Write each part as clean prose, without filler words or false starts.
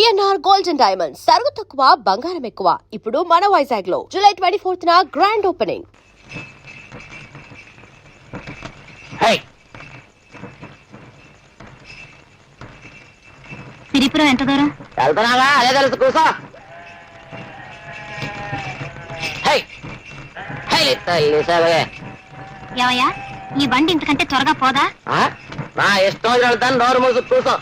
BNR gold and diamonds సరుకు తక్కువ బంగారం ఎక్కువ. ఇప్పుడు మన వైజాగ్ లో July 24th grand opening. Siripuram ఎంత దూరం? వెళ్తున్నావా? అదే తెలుసు, కూసో. ఏవయ్యా, ఈ బండి ఇంతకంటే త్వరగా పోదా? నా ఇష్టం వెళ్తాను, నోరు మూసు కూసో.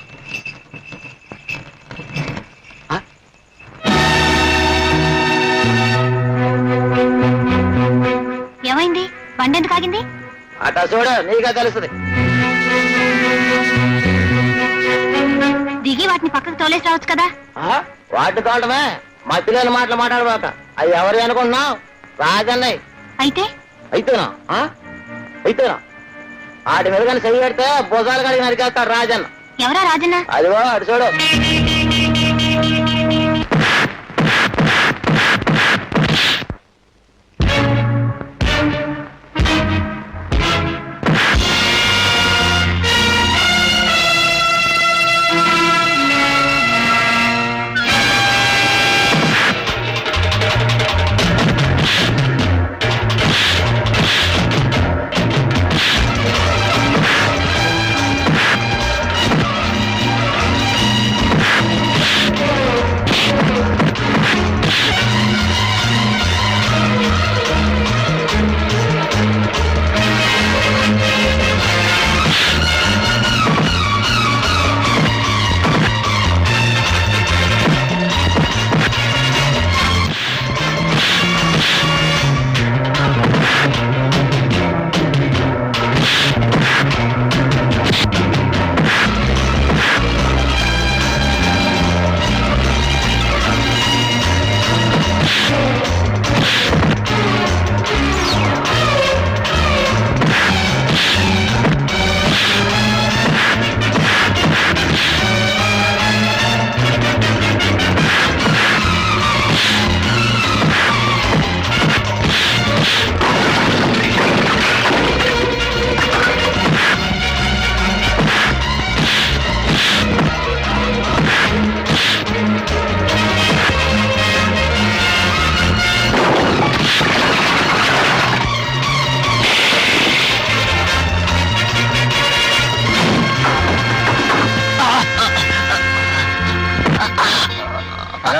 ఏమైంది? బండి ఎందుకు ఆగింది? అట చూడు, నీకే తెలుస్తుంది. దిగి వాటిని పక్కకు తోలేసి రావచ్చు కదా. వాటి తోటమే, మా పిల్లల మాటలు మాట్లాడబాక. అవి ఎవరు అనుకుంటున్నావు? రాజన్నయ్య. అయితేనా ఆడి మీద కానీ చెయ్యి పెడితే భుజాలు కడిగి నరికేస్తాడు రాజన్న. ఎవరా రాజన్న? అదిగో అటు చూడు.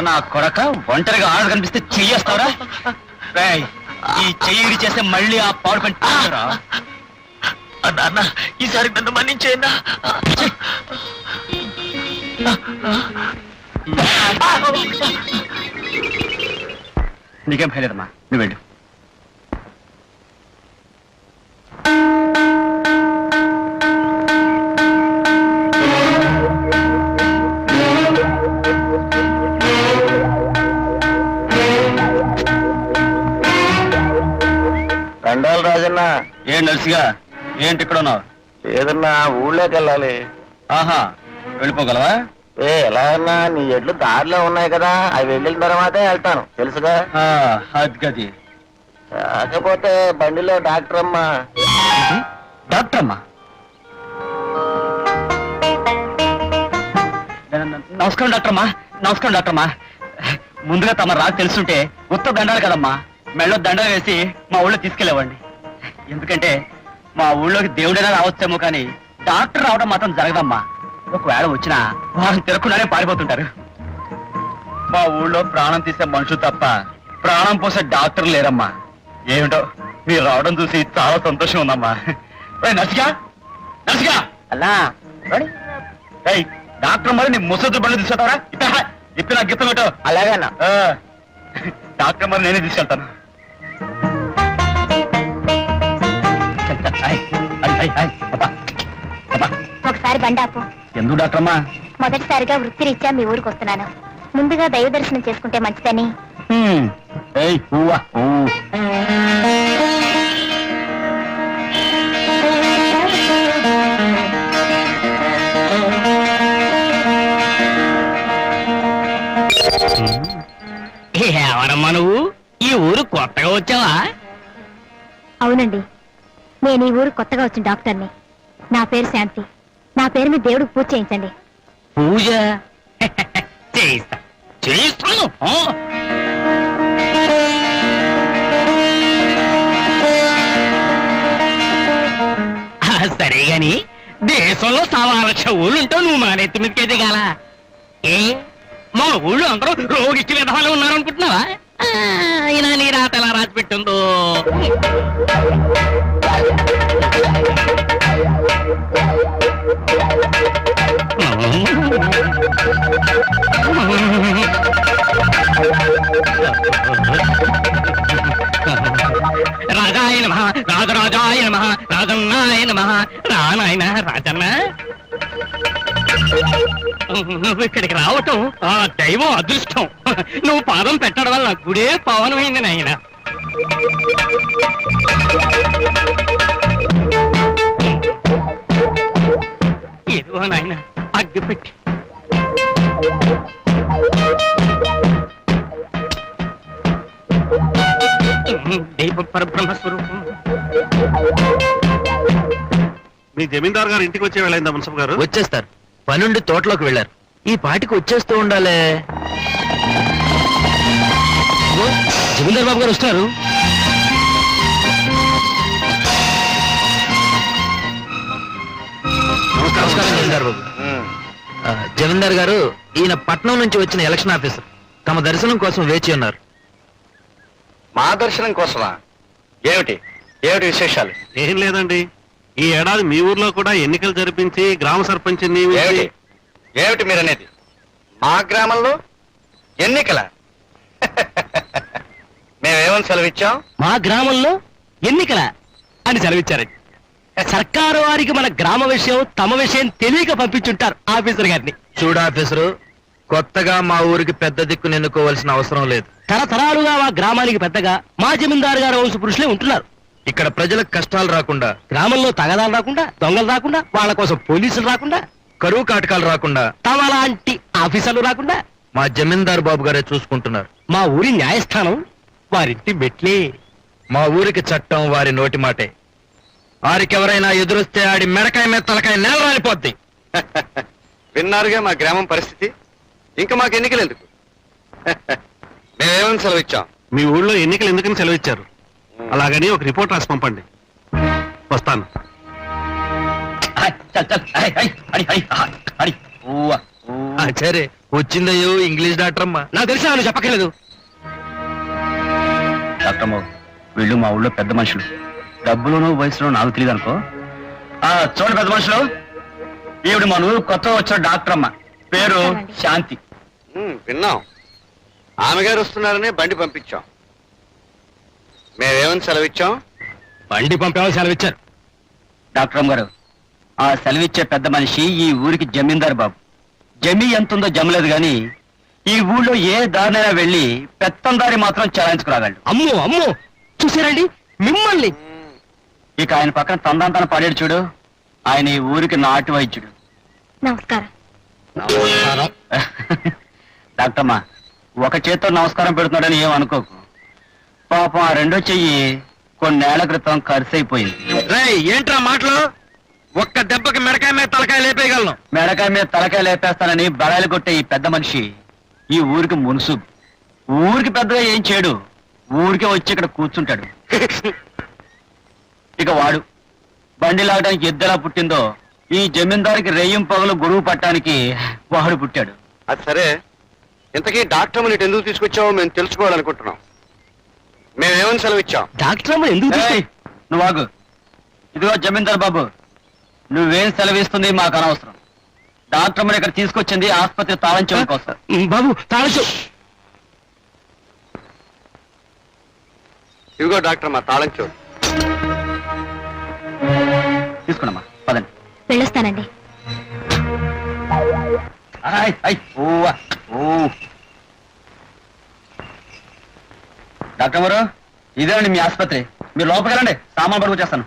నా కొడక ఒంటరిగా ఆడ కనిపిస్తే చెయ్యేస్తావరా? ఈ చెయ్యి చేస్తే మళ్ళీ ఆ పాడు పని అన్న, ఈసారి నన్ను మన్నించేయన్నా. నీకేం భయలేదమ్మా, నువ్వు వెళ్ళు. దండాలు రాజన్న. ఏం నర్సిగా, ఏంటి ఇక్కడ ఉన్నావు? ఏదన్నా ఊళ్ళోకి వెళ్ళాలి. ఆహా, వెళ్ళిపోగలవా? ఎలా అన్నా, నీ ఎడ్లు దారిలో ఉన్నాయి కదా, అవి వెళ్ళిన తర్వాతే వెళ్తాను, తెలుసుగా. అది గది. కాకపోతే బండిలో డాక్టర్ అమ్మా. డాక్టర్ అమ్మా? నమస్కారం డాక్టర్ అమ్మా. నమస్కారం డాక్టర్ అమ్మా. ముందుగా తమ రాకు తెలుసుంటే ఉత్త దండాలు కదమ్మా, మెళ్ళో దండలు వేసి మా ఊళ్ళో తీసుకెళ్ళేవాడిని. ఎందుకంటే మా ఊళ్ళోకి దేవుడైనా రావచ్చేమో కానీ డాక్టర్ రావడం మాత్రం జరగదమ్మా. ఒకవేళ వచ్చినా వారిని తిరగకుండానే పారిపోతుంటారు. మా ఊళ్ళో ప్రాణం తీసే మనుషులు తప్ప ప్రాణం పోసే డాక్టర్ లేరమ్మా. ఏమిటో మీరు రావడం చూసి చాలా సంతోషం ఉందమ్మా. నర్సిగా, నర్సిగా అన్నా డాక్టర్ మరి నీ ముసలి బండి తీసుకెళ్తారా? ఇప్పుడు నాకు గిఫ్ట్ పెట్టు. అలాగేనా? డాక్టర్ మరి నేనే తీసుకెళ్తాను. ఒకసారి బండాపు. ఎందుకు డాక్టర్ అమ్మా? మొదటిసారిగా వృత్తిరీత్యా మీ ఊరికి వస్తున్నాను. ముందుగా దైవ దర్శనం చేసుకుంటే మంచిదని. ఎవరమ్మా నువ్వు? ఈ ఊరు కొత్తగా వచ్చావా? అవునండి, నేను ఈ ఊరు కొత్తగా వచ్చిన డాక్టర్ని. నా పేరు శాంతి. నా పేరు మీద దేవుడికి పూజ చేయించండి. పూజ? చేయిస్తా చేయిస్తాను సరే గాని దేశంలో 1,00,000 ఊళ్ళుంటావు నువ్వు మా నెత్తి మీదకే దిగాల ఏ మా ఊళ్ళో అందరూ రోగిష్టి విధాలు ఉన్నారనుకుంటున్నావా అయినా నీ రాత ఎలా రాసి పెట్టిందో రాజాయ నమః రాజరాజాయ నమః రాజన్నాయ నమః రానాయన రాజన్న నువ్వు ఇక్కడికి రావటం ఆ దైవం అదృష్టం నువ్వు పాదం పెట్టడం వల్ల గుడే పవనమైంది నాయన ఏదో నాయన అగ్గి పెట్టి దైవ పరబ్రహ్మ స్వరూపం మీ జమీందార్ గారు ఇంటికి వచ్చే వెళ్ళైందా మున్సబ్ గారు? వచ్చేస్తారు. పనుండి తోటలోకి వెళ్ళారు. ఈ పాటికి వచ్చేస్తూ ఉండాలే. జమీందార్ బాబు గారు వస్తారు. నమస్కారం జమీందార్ బాబు. జమీందార్ గారు, ఈయన పట్నం నుంచి వచ్చిన ఎలక్షన్ ఆఫీసర్. తమ దర్శనం కోసం వేచి ఉన్నారు. మా దర్శనం కోసమా? ఏమిటి ఏమిటి విశేషాలు? ఏం లేదండి, ఈ ఏడాది మీ ఊర్లో కూడా ఎన్నికలు జరిపించి గ్రామ సర్పంచ్ ఏమిటి మీరనేది? మా గ్రామంలో ఎన్నికల మేమేమని సెలవిచ్చాం? మా గ్రామంలో ఎన్నికల అని సెలవిచ్చారండి. సర్కారు వారికి మన గ్రామ విషయం తమ విషయం తెలియక పంపించుంటారు ఆఫీసర్ గారిని. చూడు ఆఫీసరు, కొత్తగా మా ఊరికి పెద్ద దిక్కును ఎన్నుకోవాల్సిన అవసరం లేదు. తరతరాలుగా మా గ్రామానికి పెద్దగా మా జమీందారు గారు వంశ పురుషులే ఉంటున్నారు. ఇక్కడ ప్రజలకు కష్టాలు రాకుండా, గ్రామంలో తగదాలు రాకుండా, దొంగలు రాకుండా, వాళ్ళ కోసం పోలీసులు రాకుండా, కరువు కాటకాలు రాకుండా, తమ లాంటి ఆఫీసర్లు రాకుండా మా జమీందార్ బాబు గారే చూసుకుంటున్నారు. మా ఊరి న్యాయస్థానం వారింటి మెట్లే. మా ఊరికి చట్టం వారి నోటి మాటే. వారికెవరైనా ఎదురొస్తే ఆడి మెడకాయ మీద తలకాయ నేల రాలిపోద్ది. విన్నారుగా మా గ్రామం పరిస్థితి. ఇంకా మాకు ఎన్నికలు ఎందుకు? మేమేమని సెలవిచ్చాం? మీ ఊళ్ళో ఎన్నికలు ఎందుకని సెలవిచ్చారు? అలాగని ఒక రిపోర్ట్ రాసి పంపండి. వస్తాను. సరే, వచ్చిందయ్యో ఇంగ్లీష్ డాక్టర్ అమ్మా. నాకు తెలిసి నువ్వు చెప్పక్కర్లేదు. డాక్టర్ వీళ్ళు మా ఊళ్ళో పెద్ద మనుషులు. డబ్బులోనూ వయసులో నాకు తెలియదు అనుకో. చూడండి పెద్ద మనుషులు, ఈవిడ మన ఊరు కొత్త వచ్చిన డాక్టర్ అమ్మ, పేరు శాంతి. విన్నాం. ఆమె గారు వస్తున్నారని బండి పంపించాం. మేమేమని సెలవిచ్చాం? బండి పంపేవాళ్ళు సెలవిచ్చారు. డాక్టర్ అమ్మ గారు, ఆ సెలవిచ్చే పెద్ద మనిషి ఈ ఊరికి జమీందారు బాబు. జమీ ఎంతుందో జమలేదు గాని ఈ ఊళ్ళో ఏ దారినైనా వెళ్ళి పెత్తందారి మాత్రం చలాయించుకురాగలడు. అమ్మో అమ్మో, చూసారండి మిమ్మల్ని. ఇక ఆయన పక్కన తందాంతన పడేడు చూడు, ఆయన ఈ ఊరికి నాటు వైద్యుడు. నమస్కారం. డాక్టర్ అమ్మా, ఒక చేత్తో నమస్కారం పెడుతున్నాడని ఏం అనుకోకు. పాపం ఆ రెండో చెయ్యి కొన్నేళ్ల క్రితం ఖర్చు అయిపోయింది. రేయ్, ఏంట్రా మాటలు? ఒక్క దెబ్బకి మెడకాయ మీద తలకాయ లేపేయగలను. మెడకాయ మీద తలకాయ లేపేస్తానని బడాయిలు కొట్టే ఈ పెద్ద మనిషి ఈ ఊరికి మునుసు. ఊరికి పెద్దగా ఏం చేయడు, ఊరికే వచ్చి ఇక్కడ కూర్చుంటాడు. ఇక వాడు బండి లాగడానికి ఎద్దెలా పుట్టిందో ఈ జమీందారికి రెయ్యం పగలు గొడుగు పట్టడానికి వాడు పుట్టాడు. అది సరే, ఇంతకీ డాక్టర్ అమ్మని ఇటు ఎందుకు తీసుకొచ్చావో మేము తెలుసుకోవాలనుకుంటున్నాం. మేమేమని సెలవిచ్చాం? డాక్టర్ అమ్మ ఎందుకు ఏయ్, నువ్వు ఆగు. ఇదిగో జమీందార్ బాబు, నువ్వేం సెలవిస్తుంది మాకు అనవసరం. డాక్టర్ అమ్మని ఇక్కడ తీసుకొచ్చింది ఆసుపత్రి తాళం చెవుల కోసం. బాబు తాళచు. ఇదిగో డాక్టర్ అమ్మ, తాళం చూడు. తీసుకున్నామా, పదండి. వెళ్ళొస్తానండి. డాక్టర్ గారు, ఇదేనండి మీ ఆసుపత్రి. మీరు లోపలికి వెళ్ళండి, సామాన్ పడుకు చేస్తాను.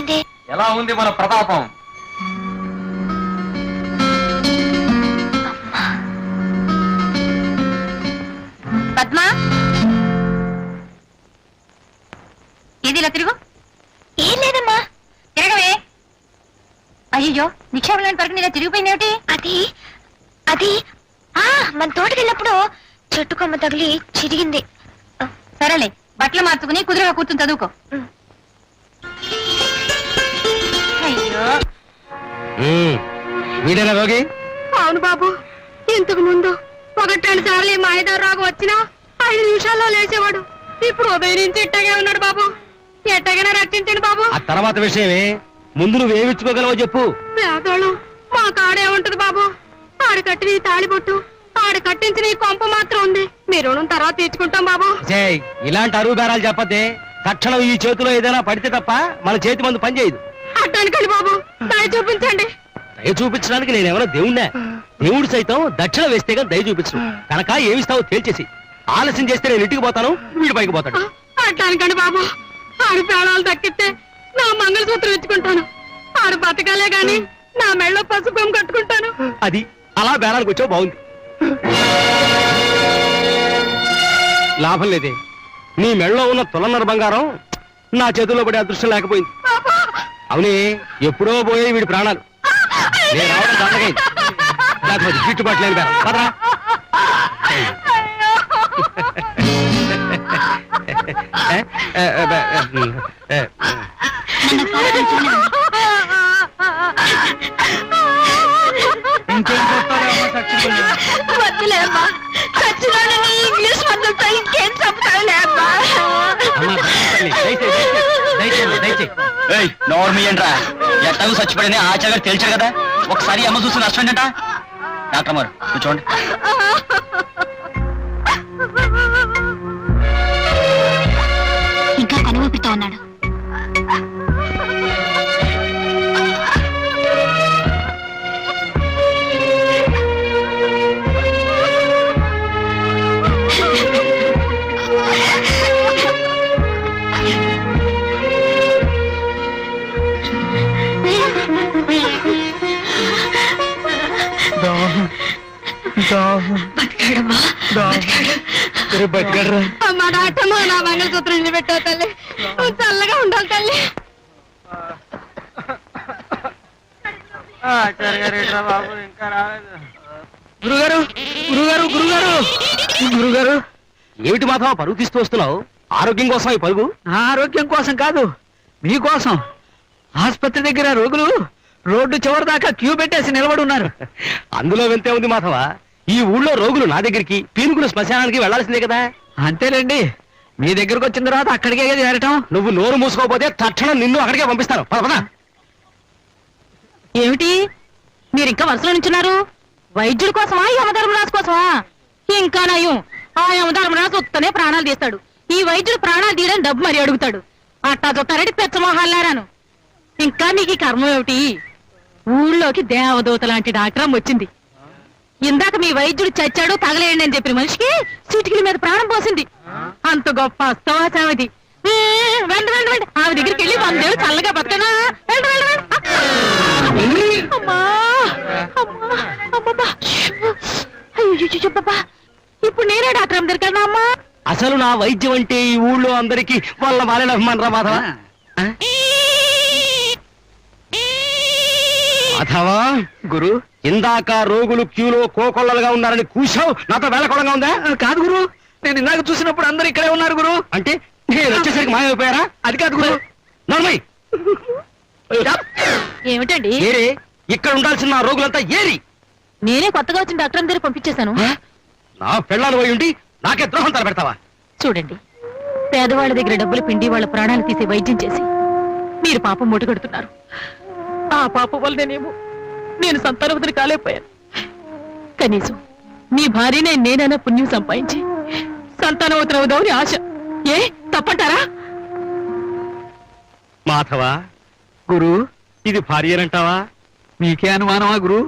ఏమైంది? ఎలా ఉంది మన ప్రతాపం? పద్మా, ఏది ఇలా తిరుగు. ఏం లేదమ్మా. తిరగవే. అయ్యో, నిక్షేపంలోని పరకు నీలా తిరిగిపోయింది ఏమిటి? అది అది మన తోటకెళ్ళినప్పుడు చెట్టు కొమ్మ తగిలి చిరిగింది. సరేలే, బట్టలు మార్చుకుని కుదురుగా కూర్చుని చదువుకో. అయ్యో, వీడేనా రోగి? అవును బాబు. ఇంతకు ముందు 1-2 సార్లు మాయదారు రోగం వచ్చినా 5 నిమిషాల్లో లేచేవాడు. ఇప్పుడు ఉదయం నుంచి ఇట్టగే ఉన్నాడు బాబు. ఎట్టగైనా రక్షించండి బాబు. ఆ తర్వాత విషయమే, ముందు నువ్వేమిచ్చుకోగలవో చెప్పు. పేదోళ్ళు మా కాడే ఉంటది బాబు. ఆడు కట్టిన ఈ తాళిబొట్టు, ఆడు కట్టించిన ఈ కొంప మాత్రం ఉంది. మీ రుణం తర్వాత తీర్చుకుంటాం బాబు. ఇలాంటి అరువు బేరాలు చెప్పద్దే. తక్షణం ఈ చేతిలో ఏదైనా పడితే తప్ప మన చేతి మందు పనిచేయదు. అడ్డానికండి బాబు, దయ చూపించండి. దయ చూపించడానికి నేనేమైనా దేవుణ్ణా? దేవుడు సైతం దక్షిణ వేస్తే కానీ దయ చూపించను. కనుక ఏమిస్తావో తేల్చేసి. ఆలస్యం చేస్తే నేను ఇంటికి పోతాను, వీడి పైకి పోతాడు. అడ్డానికండి బాబు. ఆడు ప్రాణాలు దక్కితే నా మంగళసూత్రం ఇచ్చుకుంటాను. ఆడు బతకాలే గాని నా మెళ్ళో పసుపు కట్టుకుంటాను. అది అలా బేరానికి వచ్చావు, బాగుంది. లాభం లేదే. నీ మెళ్ళలో ఉన్న తులన్నర బంగారం నా చేతుల్లో పడే అదృష్టం లేకపోయింది. అవునే, ఎప్పుడో పోయే వీడి ప్రాణాలు. నేను రావడం దండగైంది. లేకపోతే గిట్టుబాటు లేని బేరం. పదరా. వద్దులేమ్మా, చచ్చినాడు నీ ఇంగ్లీష్ మందులతో ఇంకేం చెప్తాడులే అమ్మా. నోర్మియండ్రా, ఎట్టకు చచ్చిపడింది ఆచార్య తెలిసాడు కదా. ఒకసారి అమ్మ చూసి నష్టం ఏంటంట. డాక్టర్ గారు కూర్చోండి. ఇంకా కనుమూపితో ఉన్నాడు. అమ్మా డాక్టమ్మా, నా మంగళసూత్రం ఇల్లు పెట్టావు తల్లి. నువ్వు చల్లగా ఉండాలి తల్లి. గురుగారు, గురుగారు, గురుగారు, గురుగారు. ఏమిటి మాత్రం పరుగు తీస్తూ వస్తున్నావు? ఆరోగ్యం కోసం ఈ పరుగు? ఆరోగ్యం కోసం కాదు, మీకోసం. ఆసుపత్రి దగ్గర రోగులు రోడ్డు చివరి దాకా క్యూ పెట్టేసి నిలబడి ఉన్నారు. అందులో వెళ్తే ఉంది మాధవ. ఈ ఊళ్ళో రోగులు నా దగ్గరికి, పీనుగులు శ్మశానానికి వెళ్లాల్సిందే కదా. అంతేలేండి, మీ దగ్గరకు వచ్చిన తర్వాత అక్కడికే చేరటం. నువ్వు నోరు మూసుకోకపోతే తక్షణం నిన్ను అక్కడికే పంపిస్తాను. పద పద. ఏమిటి మీరు ఇంకా వరుసలో నుంచున్నారు? వైద్యుడి కోసమా, యమధర్మరాజు కోసమా? ఇంకా నయం, ఆ యమధర్మరాజు ఉత్తనే ప్రాణాలు తీస్తాడు. ఈ వైద్యుడు ప్రాణాలు తీయడం డబ్బు మరి అడుగుతాడు. అట్టా చూస్తారంటే పెచ్చమోహాలారాను. ఇంకా మీకు ఈ కర్మ ఏమిటి? ఊళ్ళోకి దేవదూత లాంటి డాక్టర్ వచ్చింది. ఇందాక మీ వైద్యుడు చచ్చాడు తగలేయండి అని చెప్పిన మనిషికి చిటికల మీద ప్రాణం పోసింది. అంత గొప్ప అస్తవాసామిది. వెండి వెండి వెండి ఆమె దగ్గరికి వెళ్ళి 100 ఏళ్ళు చల్లగా బతకనా? వెండి వెండి వెండి. అమ్మా అమ్మా అమ్మా, అయ్యో, ఇప్పుడు నేనే డాక్టర్ అమ్మ దగ్గర అమ్మా. అసలు నా వైద్యం అంటే ఈ ఊళ్ళో అందరికి వాళ్ళ వాళ్ళ అభిమానరా మాధవ. మాధవా, గురు, ఇందాక రోగులు క్యూలో కోకొల్లలుగా ఉన్నారని కూసావు, నాతో వేళకోళంగా ఉందా? కాదు గురు, నేను ఇందాక చూసినప్పుడు అందరు ఇక్కడే ఉన్నారు గురు. అంటే నేను వచ్చేసరికి మాయమైపోయారా? అది కాదు గురు. నర్మయ్, ఏమిటండి? ఏరే, ఇక్కడ ఉండాల్సిన నా రోగులంతా ఏరి. నేనే కొత్తగా వచ్చిన డాక్టర్ దగ్గర పంపించేశాను. నా పెళ్ళాలు పోయి ఉండి నాకే ద్రోహం తలపెడతావా? చూడండి, పేదవాళ్ళ దగ్గర డబ్బులు పిండి వాళ్ళ ప్రాణాలు తీసే వైద్యం చేసి మీరు పాపం మూటగడుతున్నారు. ఆ పాపం వల్లనేమో నేను సంతానవతిని కాలేకపోయాను. కనీసం మీ భార్యనే నేనైనా పుణ్యం సంపాదించి సంతానవతిని అవుదామని ఆశ. ఏ తప్పంటారా? మాధవా, గురు, ఇది భార్యనంటావా? మీకే అనుమానమా గురు?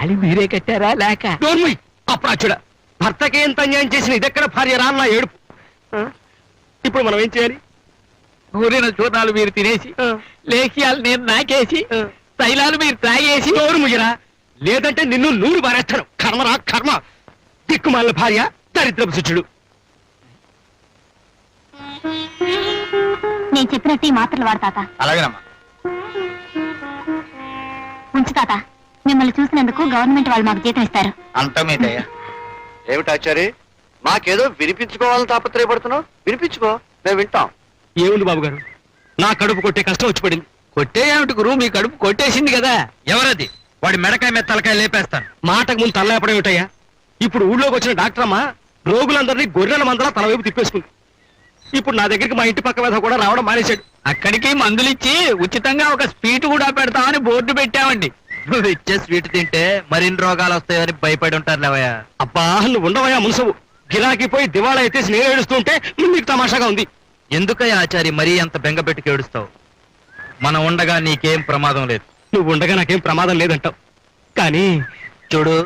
అది మీరే కట్టారా లేక? డోర్మయ్, అప్రాచుడ. భర్తకి ఎంత అన్యాయం చేసిన ఇదెక్కడ భార్య రా నా ఏడుపు. ఇప్పుడు మనం ఏం చేయాలి? ఊరిన చూర్ణాలు మీరు తినేసి లేఖ్యాలు నేను నాకేసి తైలాలు మీరు తాగేసి నోరు ముగిరా, లేదంటే నిన్ను నూరు బారేస్తాను. కర్మరా కర్మ, దిక్కుమాలిన భార్య, దరిద్రపు శిష్యుడు. నేను చెప్పినట్టు ఈ మాత్రలు వాడు తాత. అలాగేనమ్మా. ఉంచు తాత, మిమ్మల్ని చూసినందుకు గవర్నమెంట్ వాళ్ళు మాకు జీతం ఇస్తారు. అంతా మీదయ్యా. ఏమిటాచారి, మాకేదో వినిపించుకోవాలని తాపత్రయపడుతున్నావు? వినిపించుకో, మేము వింటాం. ఏముంది బాబు గారు, నా కడుపు కొట్టే కష్టం వచ్చి పడింది. కొట్టేయేమిటి గురువు, మీ కడుపు కొట్టేసింది కదా. ఎవరది? వాడి మెడకాయ మీద తలకాయ లేపేస్తాను. మాటకు ముందు తలలేపడం ఏమిటయ్యా? ఇప్పుడు ఊళ్ళోకి వచ్చిన డాక్టర్ అమ్మ రోగులందరినీ గొర్రెల మందలా తల వైపు తిప్పేసుకుంది. ఇప్పుడు నా దగ్గరికి మా ఇంటి పక్క మీద కూడా రావడం మానేశాడు. అక్కడికి మందులిచ్చి ఉచితంగా ఒక స్వీట్ కూడా పెడతామని బోర్డు పెట్టామండి. నువ్వు ఇచ్చే స్వీట్ తింటే మరిన్ని రోగాలు వస్తాయని భయపడి ఉంటారు లేవయ్యా. అబ్బా, నువ్వు ఉండవయ్యా మున్సవు. గిరాకీ పోయి దివాళా అయితే నేను ఏడుస్తుంటే నీకు తమాషాగా ఉంది. ఎందుకయ్యా ఆచారి మరీ అంత బెంగ పెట్టుకు ఏడుస్తావు? మనం ఉండగా నీకేం ప్రమాదం లేదు. నువ్వు ఉండగా నాకేం ప్రమాదం లేదంటావు, కానీ చూడు,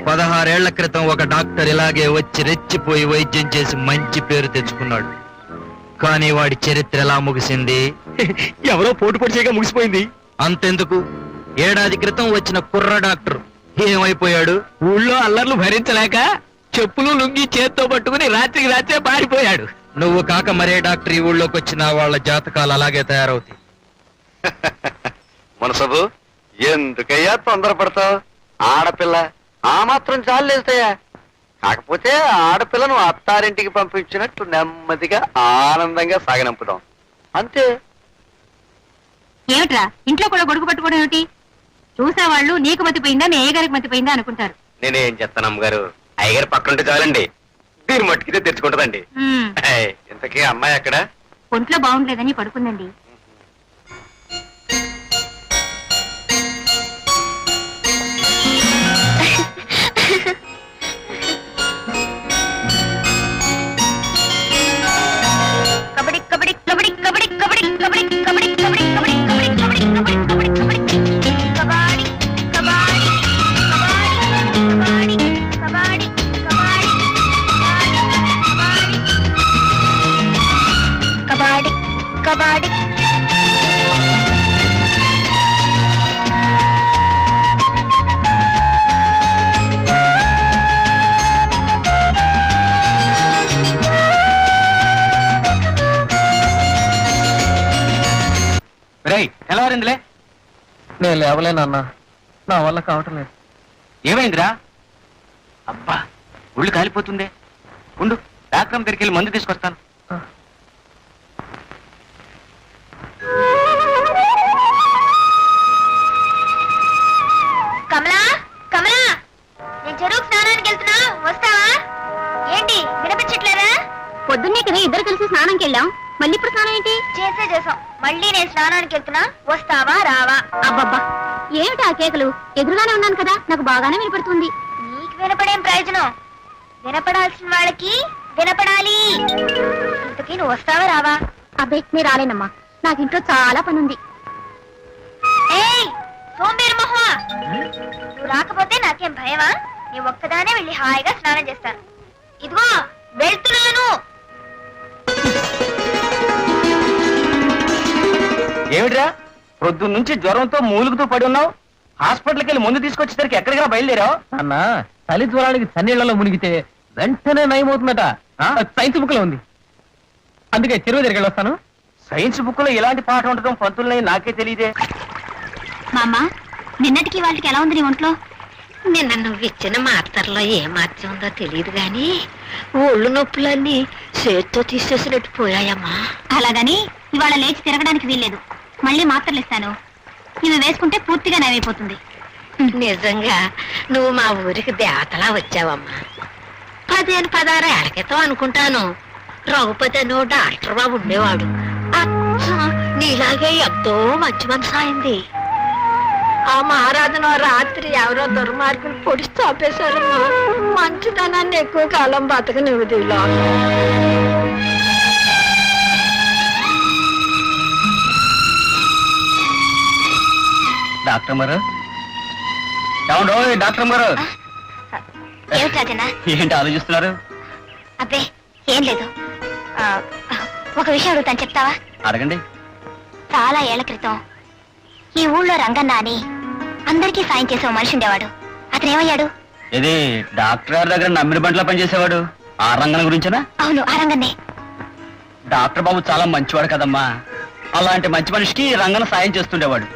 16 ఏళ్ల క్రితం ఒక డాక్టర్ ఇలాగే వచ్చి రెచ్చిపోయి వైద్యం చేసి మంచి పేరు తెచ్చుకున్నాడు. కానీ వాడి చరిత్ర ఎలా ముగిసింది? ఎవరో పోటు పొడి చేయగా ముగిసిపోయింది. అంతెందుకు, ఏడాది క్రితం వచ్చిన కుర్ర డాక్టర్ ఏమైపోయాడు? ఊళ్ళో అల్లర్లు భరించలేక చెప్పులు లుంగి చేత్తో పట్టుకుని రాత్రికి రాత్రే పారిపోయాడు. నువ్వు కాక మరే డాక్టర్ ఈ ఊళ్ళోకి వచ్చిన వాళ్ళ జాతకాలు అలాగే తయారవుతాయి. మనసబు, ఎందుకయ్యా తొందరపడతావు? ఆడపిల్ల ఆ మాత్రం చాలేస్తాయా? కాకపోతే ఆడపిల్లను అత్తారింటికి పంపించినట్టు నెమ్మదిగా ఆనందంగా సాగనంపుదాం, అంతే. ఏమిట్రా ఇంట్లో కూడా గొడుగు పట్టుకోవడం ఏమిటి? చూసేవాళ్ళు నీకు మతిపోయిందా నీ అయ్యగారికి మతిపోయిందా అనుకుంటారు. నేనేం చెప్తాను అమ్మగారు, అయ్యగారు పక్కనుంటే చాలండి, దీని మట్టుకితే తెచ్చుకుంటదండి. ఇంతకీ అమ్మాయి ఎక్కడ? ఒంట్లో బాగుండలేదని పడుకుందండి. కబడ్డీ కబడ్డీ కబడ్డీ కబడ్డీ కబడ్డీ కబడ్డీ కబడ్డీ కబడ్డీ కబడ్డీ కబడ్డీ కబడ్డీ కబడ్డీ కబడ్డీ కబడ్డీ కబడ్డీ కబడ్డీ కబడ్డీ. ఎలా వారిందిలే? నేను లేవలేనన్నా, నా వల్ల కావటం లేదు. ఏమైందిరా? అబ్బా, ఒళ్ళు కాలిపోతుందే. ఉండు, డాక్టర్ దగ్గరికి వెళ్ళి మందు తీసుకొస్తాను. కమలా కమలా, నేను చెరువు స్నానానికి వెళ్తున్నా, వస్తావా? ఏంటి వినిపించట్లేదా? పొద్దున్నే కదా ఇద్దరు కలిసి స్నానంకి వెళ్ళాం, మళ్ళీ ఇప్పుడు స్నానం ఏంటి? చేసాం, మళ్ళీ నేను స్నానానికి వెళ్తున్నా, వస్తావా రావా? అబ్బబ్బా, ఏమిటి ఆ కేకలు? ఎదురుగానే ఉన్నాను కదా, నాకు బాగానే వినపడుతుంది. నీకు వినపడేం ప్రయోజనం? వినపడాల్సిన వాళ్ళకి వినపడాలి. ఇంతకీ నువ్వు వస్తావా రావా? అబ్బే, నేను రాలేనమ్మా, నాకు ఇంట్లో చాలా పని ఉంది. ఏయ్ సోంబేరు మొహమా, నువ్వు రాకపోతే నాకేం భయమా? నీ ఒక్కదానే వెళ్ళి హాయిగా స్నానం చేస్తాను. ఇదిగో వెళ్తున్నాను. ఏమిట్రా, పొద్దున్న నుంచి జ్వరంతో మూలుగుతూ పడి ఉన్నావు? హాస్పిటల్కి వెళ్ళి ముందు తీసుకొచ్చేసరికి ఎక్కడికి బయలుదేరావు? అన్న చలి జ్వరానికి చన్నీళ్లలో మునిగితే వెంటనే నయమవుతుందట. సైన్స్ బుక్ లో ఉంది, అందుకే చెరువు దగ్గరికి వస్తాను. సైన్స్ బుక్ లో ఇలాంటి పాట ఉండటం పంతులున్నాయి నాకే తెలియదే. మామ, నిన్నటికి వాళ్ళకి ఎలా ఉంది నీ ఒంట్లో? నిన్న నువ్వు ఇచ్చిన మాత్రలో ఏ మార్చం ఉందో తెలియదు గాని ఒళ్ళు నొప్పులన్నీ చేత్తో తీసేసినట్టు పోయాయమ్మా. అలాగని ఇవాళ లేచి తిరగడానికి వీల్లేదు, మళ్ళీ మాత్రలు ఇస్తాను, ఇవి వేసుకుంటే పూర్తిగా నయమైపోతుంది. నిజంగా నువ్వు మా ఊరికి దేవతలా వచ్చావమ్మా. 15-16 ఏళ్ల క్రితం అనుకుంటాను రఘుపతి అనో డాక్టర్ బాబు ఉండేవాడు. అచ్చం నీలాగే ఎంతో మంచి మనసు అయింది. ఆ మహారాజును రాత్రి ఎవరో దుర్మార్గులు పొడిచి చాపేశారమ్మా. మంచితనాన్ని ఎక్కువ కాలం బతకనివ్వదు ఇలా. డాక్టర్ గారు, ఏమండో డాక్టర్ గారు? ఏమిటి రాజన్న? ఏంటి ఆలోచిస్తున్నారు? అబ్బే ఏం లేదు, ఒక విషయం అడుగుతాను, చెప్తావా? అడగండి. చాలా ఏళ్ల క్రితం ఈ ఊళ్ళో రంగన్న అని అందరికీ సాయం చేసే ఓ మనిషి ఉండేవాడు. అతను ఏమయ్యాడు? ఇది డాక్టర్ గారి దగ్గర నమ్మిన బంట్లో పనిచేసేవాడు. ఆ రంగన గురించేనా? అవును, ఆ రంగన్నే. డాక్టర్ బాబు చాలా మంచివాడు కదమ్మా. అలాంటి మంచి మనిషికి రంగన సాయం చేస్తుండేవాడు.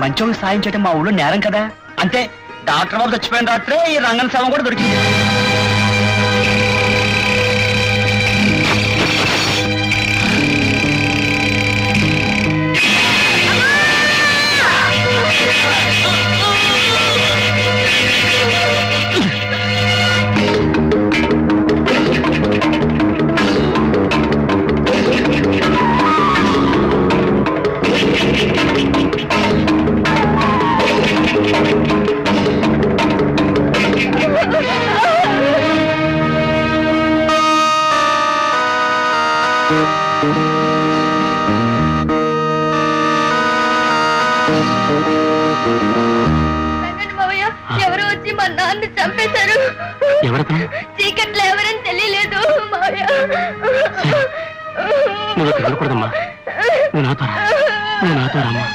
మంచోడికి సాయం చేయడం మా ఊళ్ళో నేరం కదా. అంతే, డాక్టర్ బాబు చచ్చిపోయిన రాత్రే ఈ రంగన శవం కూడా దొరికింది. ఎవరు వచ్చి మా నాన్న చంపేశారు. చీకట్లో ఎవరని తెలియలేదు మావయ్య. నువ్వు వెళ్ళకూడదమ్మా. నువ్వు నాతో రామ్మా.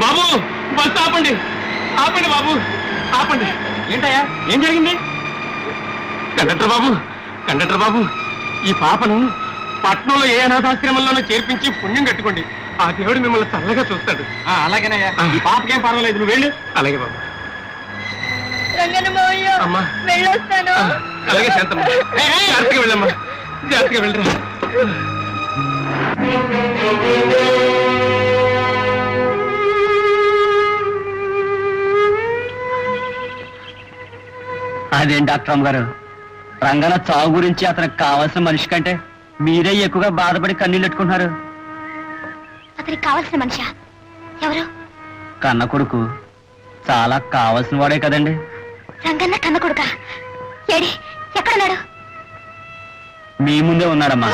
బాబు, బస్ ఆపండి, ఆపండి బాబు, ఆపండి. ఏంటయ్యా, ఏం జరిగింది? కండక్టర్ బాబు, ఈ పాపను పట్నంలో ఏ అనాథాశ్రమంలోనూ చేర్పించి పుణ్యం కట్టుకోండి. ఆ దేవుడు మిమ్మల్ని చల్లగా చూస్తాడు. అలాగేనయ్యా, ఈ పాపకేం పర్వాలేదు, నువ్వు వెళ్ళు. అలాగే బాబు. రంగన్న మావయ్య, అమ్మా వెళ్ళొస్తాను. అలాగే శాంతమ్మ, జాగ్రత్తగా వెళ్ళమ్మా, జాగ్రత్తగా వెళ్ళరా. అదేం డాక్టర్ అమ్మ గారు, రంగన చావు గురించి అతనికి కావాల్సిన మనిషి కంటే మీరే ఎక్కువగా బాధపడి కన్నీళ్ళు పెట్టుకుంటున్నారు. అతనికి కావాల్సిన మనిషా? ఎవరు? కన్న కొడుకు చాలా కావాల్సిన వాడే కదండి. రంగన్న కన్న కొడుకా? ఏడి, ఎక్కడున్నాడు? మీ ముందే ఉన్నాడమ్మా.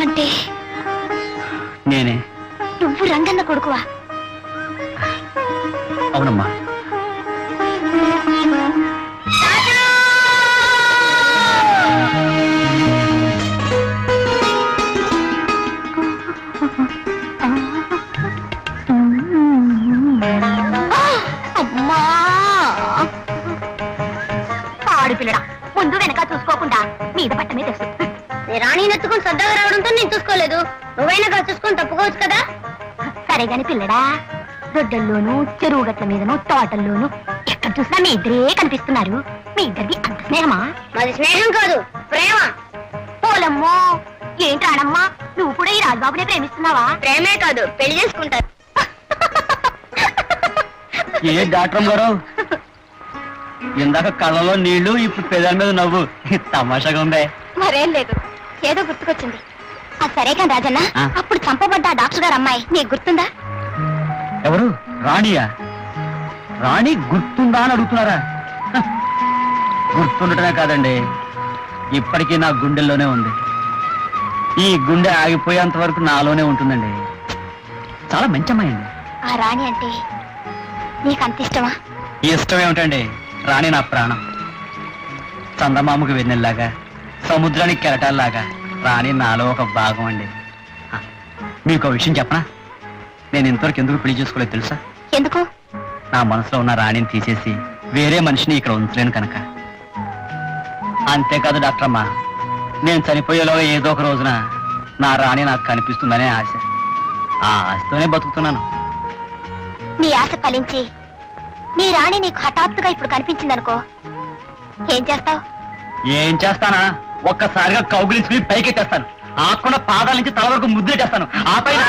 అంటే నేనే. నువ్వు రంగన్న కొడుకువా? అవునమ్మా. అమ్మా, ఆడిపిల్లడా, ముందు వెనక చూసుకోకుండా మీద పట్టమే తెలుసు. రాణి నెత్తుకుని సర్దాగా రావడంతో నేను చూసుకోలేదు. నువ్వైనా చూసుకొని తప్పుకోవచ్చు కదా. సరే గాని పిల్లడా, దొడ్డల్లోనూ చెరువు గట్ల మీదనూ తోటల్లోనూ ఎక్కడ చూసినా మీ ఇద్దరే కనిపిస్తున్నారు. మీ ఇద్దరికి అంత స్నేహమా? మాది స్నేహం కాదు, ప్రేమ. పోలమ్మో, ఏంటి రాడమ్మా, నువ్వు కూడా ఈ రాజబాబునే ప్రేమిస్తున్నావా? ప్రేమే కాదు, పెళ్లి చేసుకుంటారు. ఏ డాక్టర్ గారు, ఇందాక కళ్ళలో నీళ్లు, ఇప్పుడు పెదాల మీద నవ్వు, తమాషాగా ఉందే. మరేం లేదు, ఏదో గుర్తుకొచ్చింది. సరే కానీ రాజన్న, అప్పుడు చంపబడ్డ డాక్టర్ గారు అమ్మాయి నీకు గుర్తుందా? ఎవరు? రాణియా? రాణి గుర్తుందా అని అడుగుతున్నారా? గుర్తుండటమే కాదండి, ఇప్పటికీ నా గుండెల్లోనే ఉంది. ఈ గుండె ఆగిపోయేంత వరకు నాలోనే ఉంటుందండి. చాలా మంచి అమ్మాయి అండి. ఆ రాణి అంటే నీకు అంత ఇష్టమా? ఇష్టం ఏమిటండి, రాణి నా ప్రాణం. చందమామకు వెన్నెల్లాగా, సముద్రానికి కెరటాల్లాగా రాణి నాలో ఒక భాగం అండి. మీకు ఒక విషయం చెప్పనా? నేను ఇంతవరకు ఎందుకు పెళ్లి చేసుకోలేదు తెలుసా? ఎందుకు? నా మనసులో ఉన్న రాణిని తీసేసి వేరే మనిషిని ఇక్కడ ఉంచలేను కనుక. అంతేకాదు డాక్టర్ అమ్మా, నేను చనిపోయేలోగా ఏదో ఒక రోజున నా రాణి నాకు కనిపిస్తుందనే ఆశ. ఆ ఆశతోనే బతుకుతున్నాను. నీ ఆశ ఫలించి నీ రాణి నీకు హఠాత్తుగా ఇప్పుడు కనిపించిందనుకో, ఏం చేస్తావు? ఏం చేస్తానా? ఒక్కసారిగా కౌగిలించుకుని పైకెట్టేస్తాను. ఆకుండా పాదాల నుంచి తల వరకు ముద్దులెట్టేస్తాను. ఆ పైన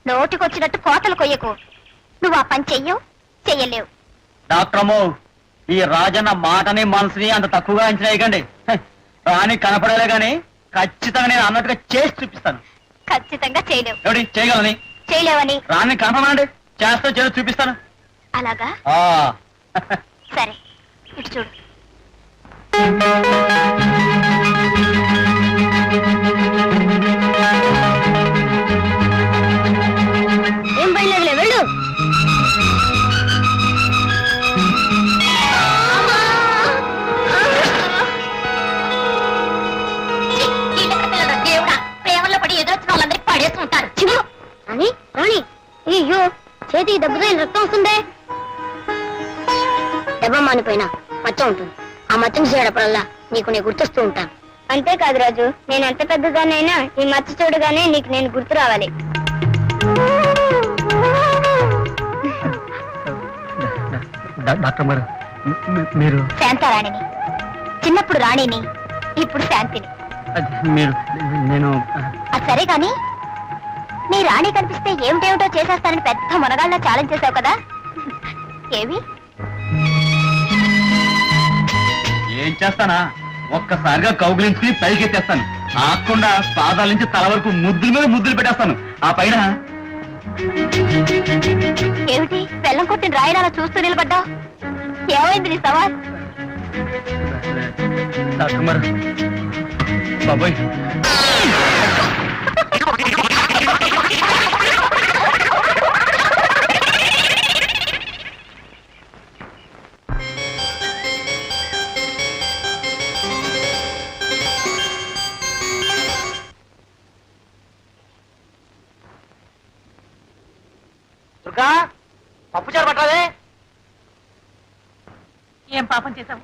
నోటికొచ్చినట్టు కోతలు కొయ్యకు. నువ్వు ఆ పని చెయ్యలేవు. డాక్టర్ అమ్మో, ఈ రాజన్న మాటని మనసుని అంత తక్కువగా అంచనా వేయకండి. రాణి కనపడలే గాని ఖచ్చితంగా నేను అన్నట్టుగా చేసి చూపిస్తాను. ఖచ్చితంగా చేయలేవు. ఎవడి చేయగలని? చేయలేవని రాణి కనపడండి, చేస్తా చేసి చూపిస్తాను. అలాగా? సరే, ఇటు చూడు. ఏం బయలుదేరలే, వెళ్ళు. అయితే ఈ దెబ్బతో రక్తం వస్తుంది. దెబ్బ మానిపోయినా మచ్చ ఉంటుంది. ఆ మచ్చను చూడప్పుడల్లా నీకు నేను గుర్తొస్తూ ఉంటాను. అంతేకాదు రాజు, నేను ఎంత పెద్దదానైనా ఈ మచ్చ చూడగానే నీకు నేను గుర్తు రావాలి. డాక్టర్ గారు మీరు శాంతారాణిని, చిన్నప్పుడు రాణిని, ఇప్పుడు శాంతిని. మీరు నేను అది సరే కాని నీ రాణి కనిపిస్తే ఏమిటేమిటో చేసేస్తానని పెద్ద మునగాళ్ళ ఛాలెంజ్ చేసావు కదా, ఏవి? ఏం చేస్తానా, ఒక్కసారిగా కౌగిలించుకుని పైకి ఎత్తేస్తాను. ఆకుండా పాదాల నుంచి తల వరకు ముద్దుల మీద ముద్దులు పెట్టేస్తాను. ఆ పైన ఏమిటి బెల్లం కొట్టిన రాయిలా చూస్తూ నిలబడ్డావు? ఏమైంది నీ సవాల్? డాక్టర్ గారు బాబోయ్, దుర్గా పప్పుచారు పట్టాలే. ఏం పాపం చేశావు?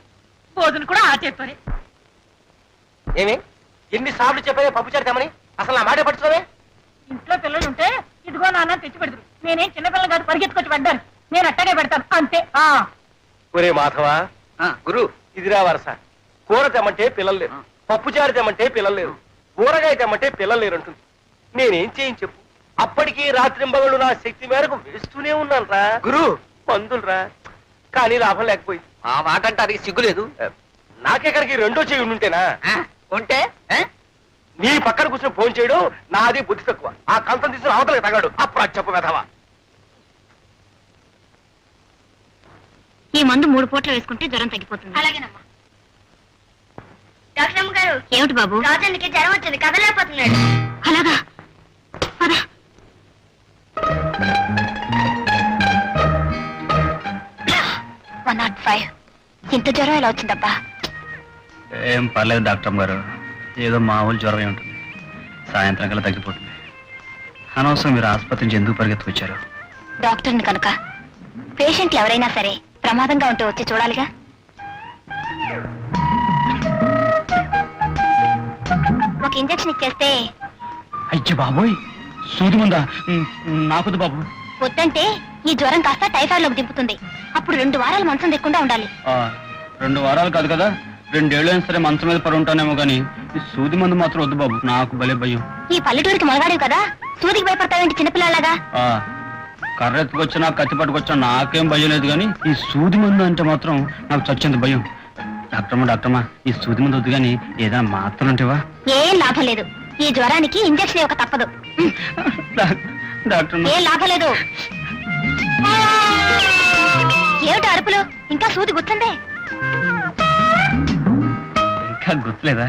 భోజనం కూడా ఆ చేత్తోనే. ఏమి ఎన్నిసార్లు చెప్పానే పప్పుచారు తెమ్మని? అసలు నా మాట పట్టుకోవే. ఇంట్లో పిల్లలు ఉంటే ఇదిగో నాన్న తెచ్చి పెడతారు. నేనేం చిన్నపిల్లలు కాదు పరిగెత్తుకొచ్చి పెట్టాను. నేను అట్టగే పెడతాను అంతే. ఒరే మాధవ, గురు ఇదిరా వరస. కూర తెమ్మంటే పిల్లలు లేరు, పప్పుచారు తెమ్మంటే పిల్లలు లేరు, ఊరగాయ తెమ్మంటే పిల్లలు లేరు అంటుంది. నేనేం చేయని చెప్పు? అప్పటికి రాత్రింబగళ్ళు నా శక్తి మేరకు వేస్తూనే ఉన్నాను రా గురు, మందులురా. కానీ లాభం లేకపోయింది. ఆ మాట అంటే అది సిగ్గులేదు. నాకెక్కడికి రెండో చేయి ఉంటేనా? ఉంటే నీ పక్కన కూర్చొని ఫోన్ చేయడం నాది బుద్ధి తక్కువ. ఆ కంతం తీసుకుని అవతలకి తగాడు. అప్పుడు అది చెప్పు వెధవా. ఈ మందు 3 పూటలు వేసుకుంటే జ్వరం తగ్గిపోతుంది. అలాగేనమ్మా. డాక్టర్ అమ్మ గారు. ఏమిటి బాబు? రాజన్కి జ్వరం వచ్చింది, కదలేకపోతున్నాడు. అలాగా? పద. ఇంత జ్వరం ఎలా వచ్చిందబ్బా? ఏం పర్లేదు డాక్టర్ గారు, ఏదో మామూలు జ్వరమే ఉంటుంది. సాయంత్రం కల్లా తగ్గిపోతుంది. అనవసరం మీరు ఆసుపత్రి నుంచి ఎందుకు పరిగెత్తుకొచ్చారు? డాక్టర్ని కనుక పేషెంట్లు ఎవరైనా సరే ప్రమాదంగా ఉంటే వచ్చి చూడాలిగా. ఒక ఇంజెక్షన్ ఇచ్చేస్తే. అయ్య బాబోయ్, సూది ముందా? నాకొద్దు బాబు. వద్దంటే ఈ జ్వరం కాస్త టైఫాయిడ్ లోకి దింపుతుంది. అప్పుడు 2 వారాలు మంచం దిక్కుండా ఉండాలి. 2 వారాలు కాదు కదా, 2 ఏళ్ళైనా సరే మంచం మీద పడి ఉంటానేమో కానీ ఈ సూది మందు మాత్రం వద్దు బాబు, నాకు భలే భయం. ఈ పల్లెటూరికి మొలగాడివి కదా, సూదికి భయపడతావేంటి చిన్నపిల్లలాగా? కర్ర ఎత్తుకొచ్చినా కత్తి పట్టుకొచ్చినా నాకేం భయం లేదు, కానీ ఈ సూది మందు అంటే మాత్రం నాకు చచ్చింది భయం. డాక్టర్మా ఈ సూది మందు వద్దు కానీ ఏదైనా మాత్రం ఉంటేవా? ఏం లాభం లేదు. ఈ జ్వరానికి ఇంజెక్షన్ ఇవ్వక తప్పదు. డాక్టర్ ఏం లాభం లేదు. ఏమిటి అరుపులు? ఇంకా సూది గుర్తుందే? ఇంకా గుర్తులేదా?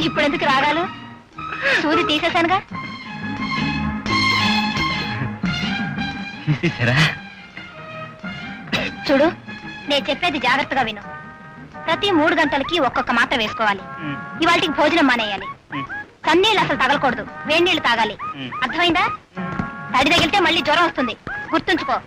ఇప్పుడెందుకు రాగాలు? సూది తీసేశానుగా. చూడు, నేను చెప్పేది జాగ్రత్తగా విను. ప్రతి 3 గంటలకి ఒక్కొక్క మాత్ర వేసుకోవాలి. ఇవాళకి భోజనం మానేయాలి. కన్నీళ్ళు అసలు తగలకూడదు, వేడి నీళ్లు తాగాలి. అర్థమైందా? తడి తగిలితే మళ్ళీ జ్వరం వస్తుంది, గుర్తుంచుకో.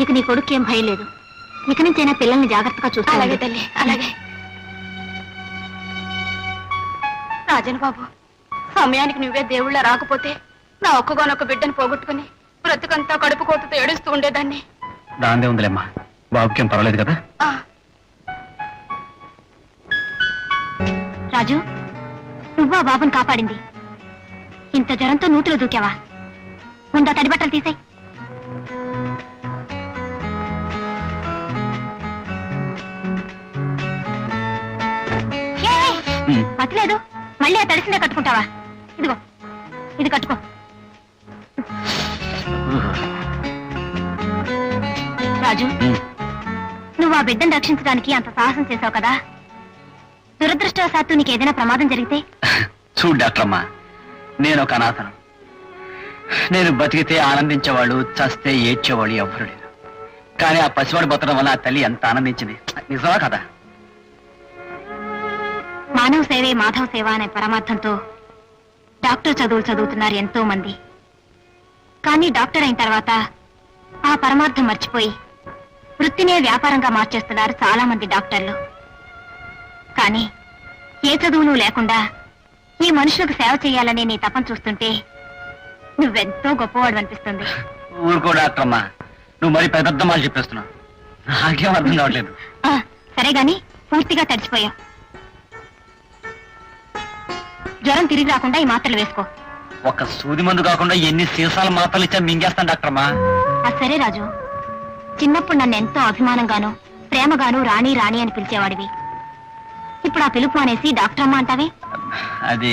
నీకు నీ కొడుకు ఏం భయం లేదు. ఇక నుంచైనా పిల్లల్ని జాగ్రత్తగా చూస్తా. అలాగే తల్లి, అలాగే. రాజన్ బాబు, సమయానికి నువ్వే దేవుళ్ళ రాకపోతే నా ఒక్కగానొక్క బిడ్డను పోగొట్టుకుని బ్రతుకంతా కడుపు కోతతో ఏడుస్తూ ఉండేదాన్ని. దాందే ఉందిలేమ్మా, బాబుకేం పర్వాలేదు కదా. రాజు, నువ్వు ఆ బాబుని కాపాడింది. ఇంత జ్వరంతో నూతిలో దూకావా? ముందా తడి బట్టలు తీసేయ్. పట్టలేదు, మళ్ళీ ఆ తడిసిందే కట్టుకుంటావా? ఇదిగో, ఇది కట్టుకో. రాజు, నువ్వు ఆ బిడ్డను రక్షించడానికి అంత సాహసం చేశావు కదా, దురదృష్టవశాత్తు నీకు ఏదైనా ప్రమాదం జరిగితే? చూడు డాక్టరమ్మా, నేను ఒక అనాథను. నేను బతికితే ఆనందించేవాళ్ళు, చస్తే ఏడ్చేవాళ్ళు ఎవ్వరు లేరు. కానీ ఆ పసివాడు బతకడం వల్ల ఆ తల్లి ఎంత ఆనందించింది. నిజమా కదా? మానవ సేవే మాధవ సేవ అనే పరమార్థంతో డాక్టర్ చదువులు చదువుతున్నారు ఎంతో మంది. కానీ డాక్టర్ అయిన తర్వాత ఆ పరమార్థం మర్చిపోయి వృత్తినే వ్యాపారంగా మార్చేస్తున్నారు చాలా మంది డాక్టర్లు. కానీ ఏ చదువులు లేకుండా ఈ మనుషులకు సేవ చేయాలనే నీ తపన చూస్తుంటే నువ్వెంతో గొప్పవాడు అనిపిస్తుంది. ఊరుకో డాక్టరమ్మా, నువ్వు మరి పెద్ద మాట చెప్పేస్తున్నావు. నాకేం అర్థం కావట్లేదు. సరే గాని పూర్తిగా తడిచిపోయావు. జ్వరం తిరిగి రాకుండా ఈ మాత్రలు వేసుకో. ఒక సూది మందు కాకుండా ఎన్ని సీసాల మాత్రలు ఇచ్చా మింగేస్తాను డాక్టరమ్మా. సరే రాజు, చిన్నప్పుడు నన్ను ఎంతో అభిమానంగాను ప్రేమగాను రాణి రాణి అని పిలిచేవాడివి. ఇప్పుడు ఆ పిలుపు అనేసి డాక్టర్ అమ్మ అంటావే? అది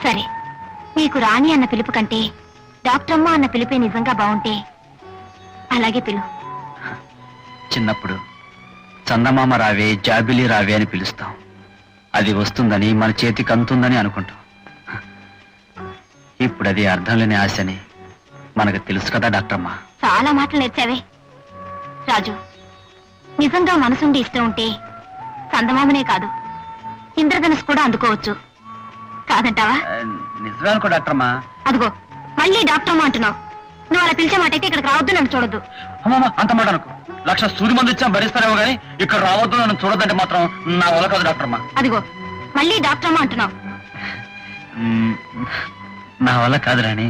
సరే, నీకు రాణి అన్న పిలుపు కంటే డాక్టర్ అమ్మ అన్న పిలిపే నిజంగా బాగుంటే అలాగే పిలు. చిన్నప్పుడు చందమామ రావే, జాబిలి రావే అని పిలుస్తాం. అది వస్తుందని, మన చేతికి అందుతుందని అనుకుంటాం. ఇప్పుడు అది అర్థం లేని ఆశని మనకు తెలుసు కదా డాక్టరమ్మా. చాలా మాటలు నేర్చావే రాజు. నిజంగా మనసుండి ఇష్టం ఉంటే చందమామనే కాదు, ఇంద్రధనుసు కూడా అందుకోవచ్చు. కాదంటావా? నిజమే అనుకో డాక్టరమ్మా. అదిగో, మళ్ళీ డాక్టర్ అమ్మ అంటున్నావు. నువ్వు అలా పిలిచే మాట అయితే ఇక్కడికి రావద్దు, నన్ను చూడొద్దు. అమ్మా, అంత మాట అనుకో. 1,00,000 సూది మంది ఇచ్చా భరిస్తారేమో కానీ ఇక్కడ రావద్దు, నన్ను చూడొద్దంటే మాత్రం నా వల్ల కాదు డాక్టరమ్మా. అదిగో, మళ్ళీ డాక్టర్ అమ్మ అంటున్నావు. నా వల్ల కాదు రాణి.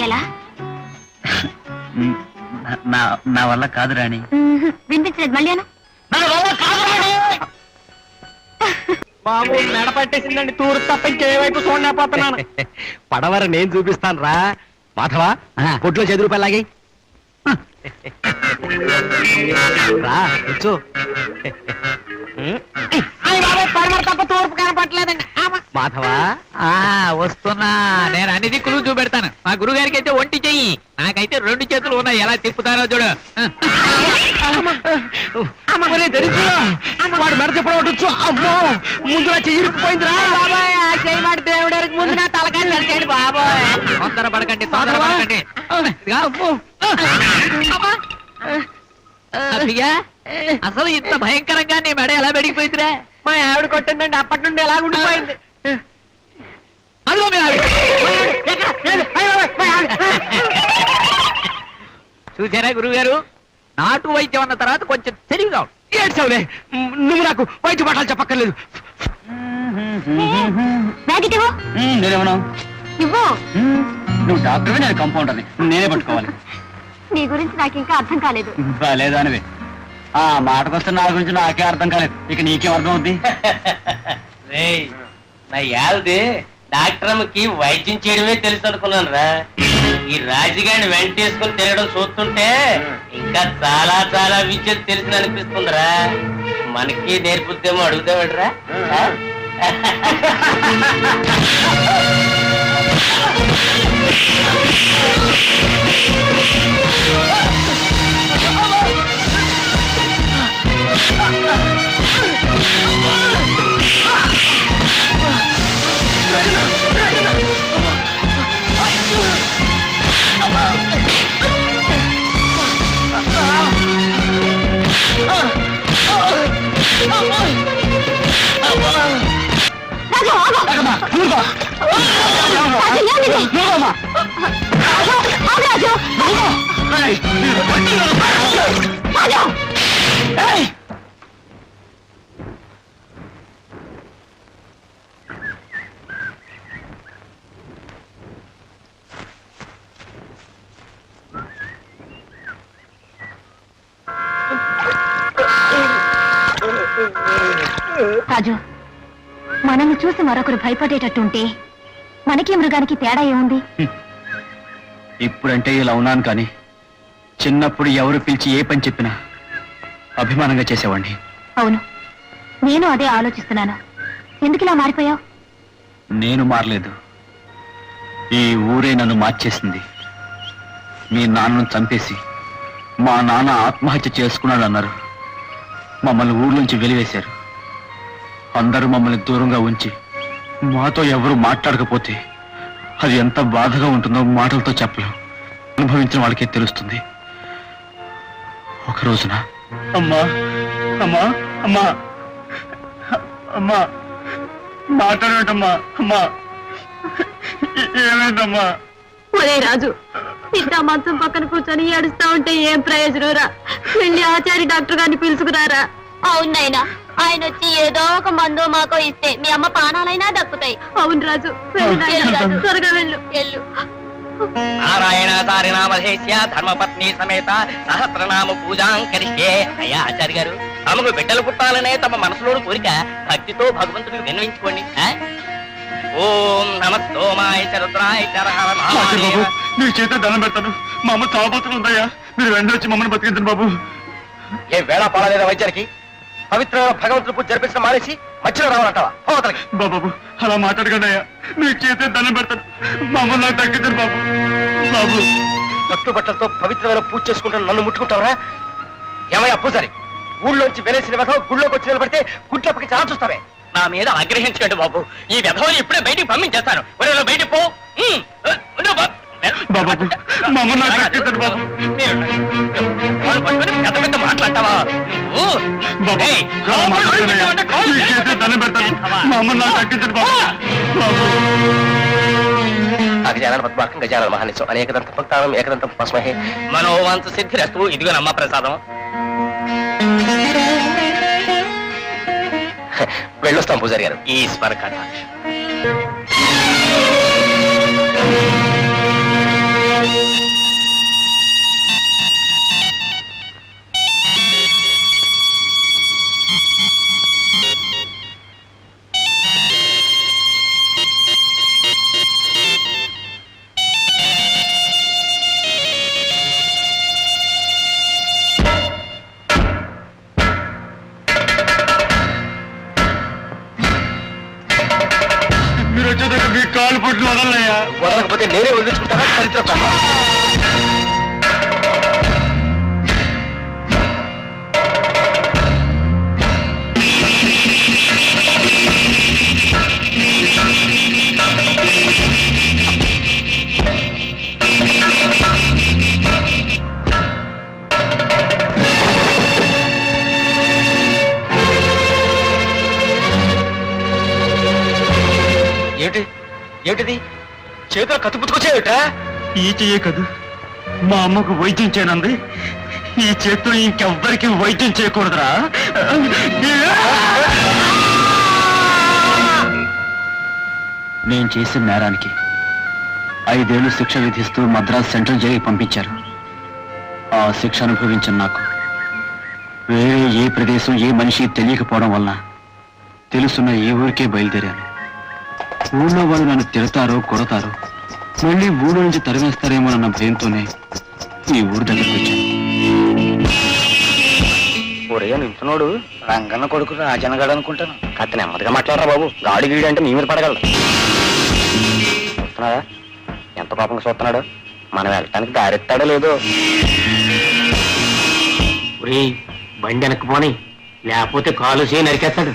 ఎలా? నా వల్ల కాదు రాణి. వినిపించలేదు, మళ్ళీ అను. బాబు మెడ పట్టేసిందండి, తూరు తప్ప ఇంకేవైపు చూడలేకపోతున్నాను. పడవర నేను చూపిస్తాను రా మాధవా. కొట్లో 10 రూపాయలు లాగి రా కూర్చో. తప్ప తూర్పు కనపట్లేదండి. మాధవా, వస్తున్నా. నేను అన్ని దిక్కులు చూపెడతాను. మా గురువు గారికి అయితే ఒంటి చెయ్యి, నాకైతే 2 చేతులు ఉన్నాయి. ఎలా తిప్పుతారో చూడు. వాడు మెడ చెప్పవచ్చు. అమ్మో, ముందుగా చెయ్యిపోయిందిరా బాబాయ్. ఆ చెయ్యి మాట దేవుడికి ముందు నా తలకాయ నడిచేయండి బాబాయ్. తొందర పడకండి, తొందర పడకండి. అసలు ఇంత భయంకరంగా నీ మెడ ఎలా పెరిగిపోయిందిరా? మా ఆవిడ కొట్టిందండి, అప్పటి నుండి ఎలా ఉండిపోయింది. అదిగో మీ ఆవిడ. చూసారా గురువు గారు, నాటు వైద్యం అన్న తర్వాత కొంచెం తెలివిగా ఉంది. ఏడ్చావులే, నువ్వు నాకు వైద్య పాఠాలు చెప్పక్కర్లేదు. నేనేమన్నా? ఇవ్వు. నువ్వు డాక్టర్వే, నేను కంపౌండర్ని, నేనే పట్టుకోవాలి. నీ గురించి నాకు ఇంకా అర్థం కాలేదు. బాలేదా అనివే. ఆ మాటకొస్తే నా గురించి నాకే అర్థం కాలేదు, ఇక నీకేం అర్థం అవుద్ది? నా యాల్ది డాక్టర్ అమ్మకి వైద్యం చేయడమే తెలుసు అనుకున్నాను రా. ఈ రాజుగాడిని వెంటేసుకుని తిరగడం చూస్తుంటే ఇంకా చాలా చాలా విద్యలు తెలిసిన అనిపిస్తుందిరా. మనకి నేర్పుద్దేమో అడుగుతావాడురా. రాజు, మనల్ని చూసి మరొకరు భయపడేటట్టుంటే మనకి మృగానికి తేడా ఏముంది? ఇప్పుడంటే ఇలా ఉన్నాను కానీ చిన్నప్పుడు ఎవరు పిలిచి ఏ పని చెప్పినా అభిమానంగా చేసేవాడిని. అవును, నేను అదే ఆలోచిస్తున్నాను. ఎందుకు ఇలా మారిపోయావు? నేను మారలేదు, ఈ ఊరే నన్ను మార్చేసింది. మీ నాన్నను చంపేసి మా నాన్న ఆత్మహత్య చేసుకున్నాడు అన్నారు. మమ్మల్ని ఊర్లోంచి వెలివేశారు. అందరూ మమ్మల్ని దూరంగా ఉంచి మాతో ఎవరు మాట్లాడకపోతే అది ఎంత బాధగా ఉంటుందో మాటలతో చెప్పలేం. అనుభవించిన వాళ్ళకే తెలుస్తుంది. ఒక రోజున అమ్మా అమ్మా అమ్మా అమ్మా మాట్లాడటమ్మా అమ్మా ఏమైందమ్మా? ఒరే రాజు, ఇంత మంచం పక్కన కూర్చొని ఏడుస్తా ఉంటే ఏం ప్రయోజనం రా? వెళ్ళి ఆచారి డాక్టర్ గారిని పిలుచుకురారా. అవునైనా ఆయన వచ్చి ఏదో ఒక మందో మాకో ఇస్తే మీ అమ్మ పానాలైనా దక్కుతాయి. అవును రాజు, వెళ్ళు నాయనా, త్వరగా వెళ్ళు. నారాయణాచార్యనామధేశ్య ధర్మపత్ని సమేత సహస్రనామ పూజాం కరిష్యే. అయ్యా ఆచార్య గారు, తమకు బిడ్డలు పుట్టాలనే తమ మనసులోని కోరిక భక్తితో భగవంతుడికి విన్నవించుకోండి. ఓం నమస్తోమాయ రుద్రాయ నీ చేత దండం పెడతాను. మా అమ్మ చావబోతుందయ్యా, మీరు వెంటనే వచ్చి మమ్మల్ని బతికించండి బాబు. ఏ వేళ పాడలేదా వైద్యానికి? పవిత్రమైన భగవంతుడు పూజ జరిపించిన మానేసి మధ్యలో రావాలంటావా? బాబు అలా మాట్లాడకండి అయ్యా, నీ చేత దండం పెడతాను. మమ్మల్ని నాకు తగ్గించండి బాబు. బాబు కట్టుబట్టలతో పవిత్రమైన పూజ చేసుకుంటాను, నన్ను ముట్టుకుంటావరా? ఏమయ్యా పూజారి, ఊళ్ళోంచి వెలేసిన వ్యధం గుళ్ళోకి వచ్చి నిలబడితే గుడ్లప్పకి చాలా చూస్తావే. నా మీద ఆగ్రహించండి బాబు, ఈ వ్యధం ఇప్పుడే బయటికి పంపించేస్తాను. బయటికి పో. బాబు మమ్మల్ని నాకు తగ్గించండి బాబు. పెద్ద పెద్ద మాట్లాడతావా? నీ చేత దండం పెడతాను. మమ్మల్ని నాకు తగ్గించండి బాబు. అగజాన పద్మార్కం గజాన మహానిత్యం అనేకదంత భక్తానం ఏకదంతం పస్మహే మనోవాంత సిద్ధిరస్తు. ఇదిగో నమ్మ ప్రసాదం. వెళ్ళొస్తాం పూజారి గారు. ఈశ్వర కటాక్ష. మీరు వచ్చేదాకా మీ కాలు పుట్లు వదలయ్యా. వదలకపోతే నేనే వదిలించుకుంటానా? చరిత్ర ఏమిటిది? చేతులు కత్తిపుచ్చుకొచ్చావుట? ఈ చెయ్యే కదూ మా అమ్మకు వైద్యం చేయనంది. ఈ చేతితో ఇంకెవ్వరికి వైద్యం చేయకూడదురా. నేను చేసిన నేరానికి 5 ఏళ్లు శిక్ష విధిస్తూ మద్రాస్ సెంట్రల్ జైలుకి పంపించారు. ఆ శిక్ష అనుభవించిన నాకు వేరే ఏ ప్రదేశం ఏ మనిషి తెలియకపోవడం వల్ల తెలుసున్న ఏ ఊరికే బయలుదేరాను. ఊళ్ళో వాళ్ళు నన్ను తిడతారో కొడతారో, మళ్ళీ ఊళ్ళో నుంచి తరివేస్తారేమోనన్న భయంతోనే ఈ ఊరు దగ్గరికి వచ్చాను. ఒరే నించున్నాడు రంగన్న కొడుకు రాజనగాడు అనుకుంటాను. కత్తి నెమ్మదిగా మాట్లాడరా బాబు, గాడి గీడి అంటే నీ మీద పడగలడు. చూస్తున్నాడా ఎంత పాపంగా చూస్తున్నాడు? మనం వెళ్ళటానికి దారెత్తాడో లేదో. ఒరే బండి వెనక్కిపోని, లేకపోతే కాలు చేయి నరికేస్తాడు.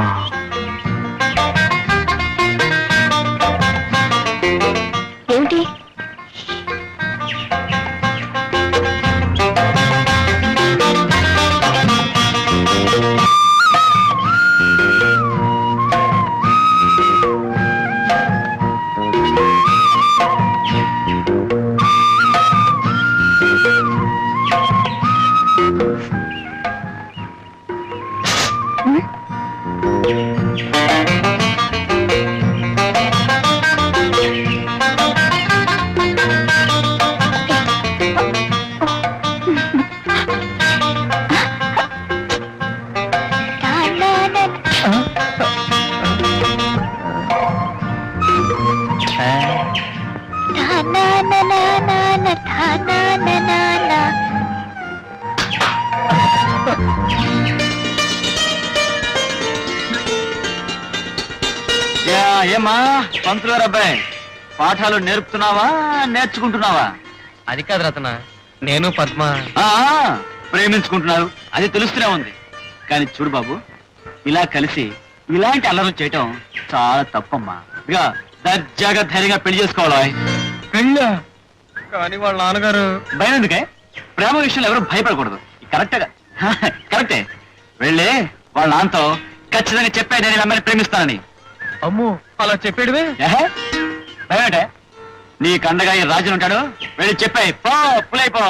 ఏమా పంతులు గారు అబ్బాయి పాఠాలు నేర్పుతున్నావా నేర్చుకుంటున్నావా? అది కాదు రతన, నేను పద్మ ప్రేమించుకుంటున్నారు అది తెలుస్తూనే ఉంది. కానీ చూడు బాబు, ఇలా కలిసి ఇలాంటి అల్లరం చేయటం చాలా తప్పమ్మా. ఇక దర్జాగా ధైర్యంగా పెళ్లి చేసుకోవాలి. పెళ్ళా? కానీ వాళ్ళ నాన్నగారు. భయం ఎందుకే? ప్రేమ విషయంలో ఎవరు భయపడకూడదు. కరెక్టేగా? కరెక్టే. వెళ్ళి వాళ్ళ నాన్నతో ఖచ్చితంగా చెప్పే నేను అమ్మాయిని ప్రేమిస్తానని. అమ్మో, అలా చెప్పేడువే. భయమేటే? నీ కండగా ఈ రాజును ఉంటాడు, వెళ్ళి చెప్పాయి పో పులైపో.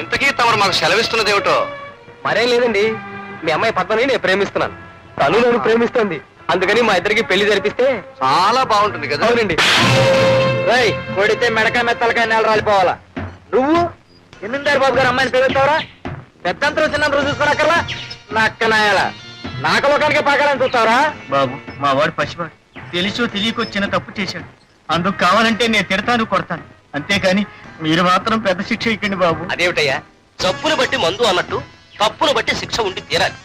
ఇంతకీ తమరు మాకు సెలవిస్తున్నది ఏమిటో? మరేం లేదండి, మీ అమ్మాయి పద్మని నేను ప్రేమిస్తున్నాను, తను నన్ను ప్రేమిస్తుంది. అందుకని మా ఇద్దరికి పెళ్లి జరిపిస్తే చాలా బాగుంటుంది కదా. అవునండి. కొడితే మెడకాయ మెత్తలకాయ నేల రాలిపోవాలా. నువ్వు జమీందారు బాబు గారు అమ్మాయిని ప్రేమిస్తావరా? పెద్దంతరం చిన్నంతరం చూసుకోనక్కర్లా. నక్కనాయాల నాకలోకానికే పాకాలని చూస్తావరా? బాబు, మా వాడు పసివాడు, తెలుసో తెలియకొచ్చిన తప్పు చేశాడు. అందుకు కావాలంటే నేను తిడతాను, కొడతాను. అంతేకాని మీరు మాత్రం పెద్ద శిక్ష ఇక్కండి బాబు. అదేమిటయ్యా, జబ్బును బట్టి మందు అన్నట్టు తప్పును బట్టి శిక్ష ఉండి తీరాలి.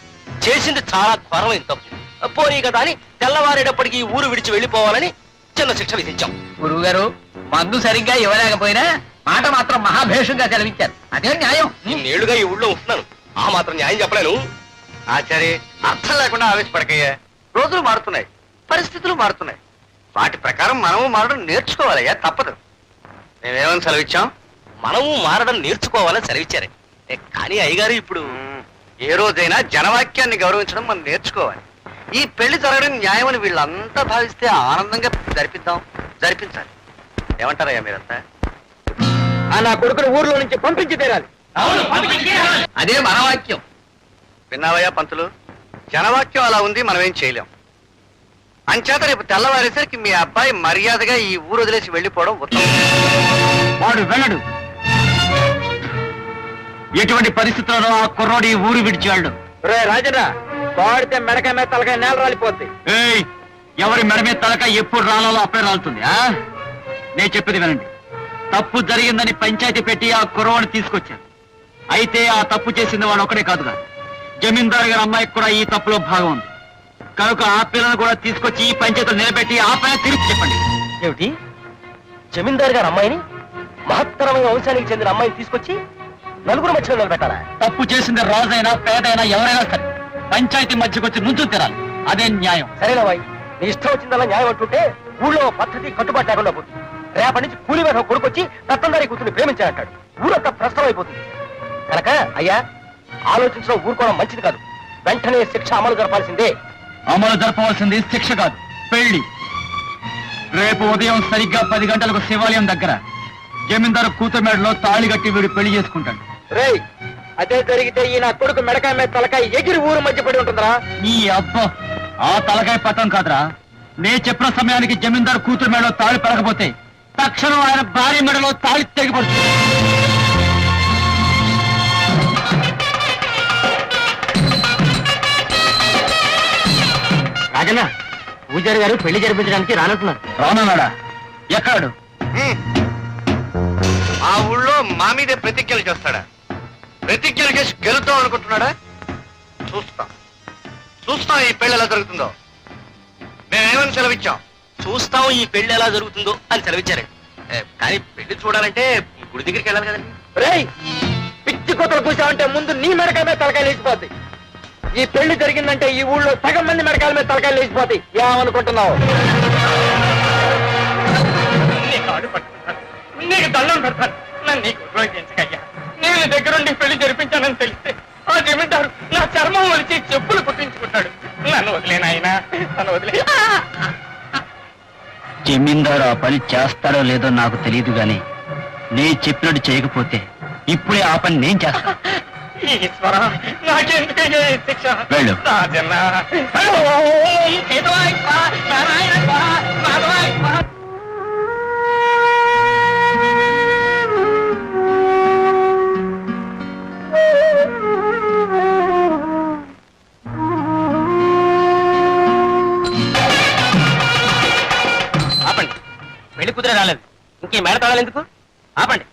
చేసింది చాలా ఘోరమైన తప్పు. పోనీ కదా అని తెల్లవారేటప్పటికి ఈ ఊరు విడిచి వెళ్ళిపోవాలని చిన్న శిక్ష విధించాం. గురువు గారు, మందు సరిగ్గా ఇవ్వలేకపోయినా మాట మాత్రం మహాభేషంగా చదివించారు. అదే న్యాయం. నేళ్లుగా ఈ ఊళ్ళో ఉంటున్నాను, ఆ మాత్రం న్యాయం చెప్పలేను. ఆచార్య, అర్థం లేకుండా ఆవేశపడకయ్యా. రోజులు మారుతున్నాయి, పరిస్థితులు మారుతున్నాయి. వాటి ప్రకారం మనము మారడం నేర్చుకోవాలయ్యా, తప్పదు. మేమేమని సెలవిచ్చాం? మనము మారడం నేర్చుకోవాలని సెలవిచ్చారే. కానీ అయ్యగారు ఇప్పుడు ఏ రోజైనా జనవాక్యాన్ని గౌరవించడం మనం నేర్చుకోవాలి. ఈ పెళ్లి జరగడం న్యాయమని వీళ్ళంతా భావిస్తే ఆనందంగా జరిపించాలి. ఏమంటారయ్యా మీరంతా? నా కొడుకుని ఊర్లో నుంచి పంపించి తీరాలి. అదే మన వాక్యం. విన్నావయ్యా పంతులు, జనవాక్యం అలా ఉంది, మనం ఏం చేయలేం. అంచేత రేపు తెల్లవారేసరికి మీ అబ్బాయి మర్యాదగా ఈ ఊరు వదిలేసి వెళ్ళిపోవడం ఉత్తమం. వాడు వెళ్ళడు. ఎటువంటి పరిస్థితుల్లో ఆ కుర్రోడు ఈ ఊరు విడిచాడు. రే రాజన్న, పాడితే మెడకాయ మీద తలకాయ నేల రాలిపోద్ది. ఏయ్, ఎవరి మెడ మీద తలక ఎప్పుడు రాలాలో అప్పుడే రాలుతుంది. నేను చెప్పేది వినండి. తప్పు జరిగిందని పంచాయతీ పెట్టి ఆ కుర్రవాడిని తీసుకొచ్చారు. అయితే ఆ తప్పు చేసింది వాడు ఒకడే కాదుగా, జమీందారు గారి అమ్మాయికి కూడా ఈ తప్పులో భాగం ఉంది. కనుక ఆ పిల్లను కూడా తీసుకొచ్చి ఈ పంచాయతీలు నిలబెట్టి ఆ పైన తిరిగి చెప్పండి. ఏమిటి, జమీందారు గారు అమ్మాయిని, మహత్తరమైన వంశానికి చెందిన అమ్మాయిని తీసుకొచ్చి నలుగురు మధ్యలో నిలబెట్టారా? తప్పు చేసింది రాజైనా పేదైనా ఎవరైనా సరే పంచాయతీ మధ్యకు వచ్చి నుంచు తిరాలి. అదే న్యాయం. సరేనా బాయ్, నీ ఇష్టం వచ్చిందల్లా న్యాయం అంటుంటే ఊళ్ళో పద్ధతి కట్టుబాటు లేకుండా పోతుంది. రేపటి నుంచి కూలి మీద కొడుకొచ్చి రత్నందారి కూతుర్ని ప్రేమించాలంటాడు. ఊరంతా ప్రశ్న అయిపోతుంది. కనుక అయ్యా, ఆలోచించడం ఊరుకోవడం మంచిది కాదు. వెంటనే శిక్ష అమలు జరపాల్సిందే. అమలు జరపవలసింది శిక్ష కాదు, పెళ్లి. రేపు ఉదయం సరిగ్గా 10 గంటలకు శివాలయం దగ్గర జమీందారు కూతురు మెడలో తాళి కట్టి వీడు పెళ్లి చేసుకుంటాడు. రేయ్, అదే జరిగితే ఈ నా కొడుకు మెడకాయ మీద తలకాయ ఎగిరి ఊరు మధ్య పడి ఉంటుందిరా. ఈ అబ్బా, ఆ తలకాయ పట్టం కాదురా. నే చెప్పిన సమయానికి జమీందారు కూతురు మెడలో తాళి పడకపోతే తక్షణం ఆయన భార్య మెడలో తాళి తెగిపడుతుంది. రాజన్న, పూజారి గారు పెళ్లి జరిపించడానికి రానుతున్నారు. రానున్నాడా? ఎక్కడు? ఆ ఊళ్ళో మా మీదే ప్రతిజ్ఞలు చేస్తాడా? ప్రతిజ్ఞలు చేసి గెలుద్దాం అనుకుంటున్నాడా? చూస్తాం ఈ పెళ్లి ఎలా జరుగుతుందో. మేమేమని సెలవిచ్చాం? చూస్తాం ఈ పెళ్లి ఎలా జరుగుతుందో అని సెలవిచ్చారండి. కానీ పెళ్లి చూడాలంటే గుడి దగ్గరికి వెళ్ళాలి కదండి. రేయ్, పిచ్చి కొత్తలు చూసావంటే ముందు నీ మెడకాయ మీద తలకాయ లేచిపోద్ది. ఈ పెళ్లి జరిగిందంటే ఈ ఊళ్ళో సగం మంది మెడకాయల మీద తలకాయలు లేచిపోతాయి. ఏమనుకుంటున్నావు? నీకు దండం పెడతాను, నన్ను నీకు ఉపయోగించకయ్యా. నేను దగ్గరుండి పెళ్లి జరిపించానని తెలిస్తే ఆ జమీందారు నా చర్మం వలిచి చెప్పులు కుట్టించుకుంటాడు. నన్ను వదిలేనాయనా, నన్ను వదిలే. జమీందారు ఆ పని చేస్తాడో లేదో నాకు తెలియదు గాని నే చెప్పినట్టు చేయకపోతే ఇప్పుడే ఆ పని నేను చేస్తా. ఈశ్వర, నాకెందుకయ్యా ఈ శిక్ష? వెళ్ళు. రాజన్న, నారాయణ, నారాయణ. ఆపండి, పెళ్లి కుదిరే రాలేదు, ఇంకే మేడ తాళాలు ఎందుకు? ఆపండి.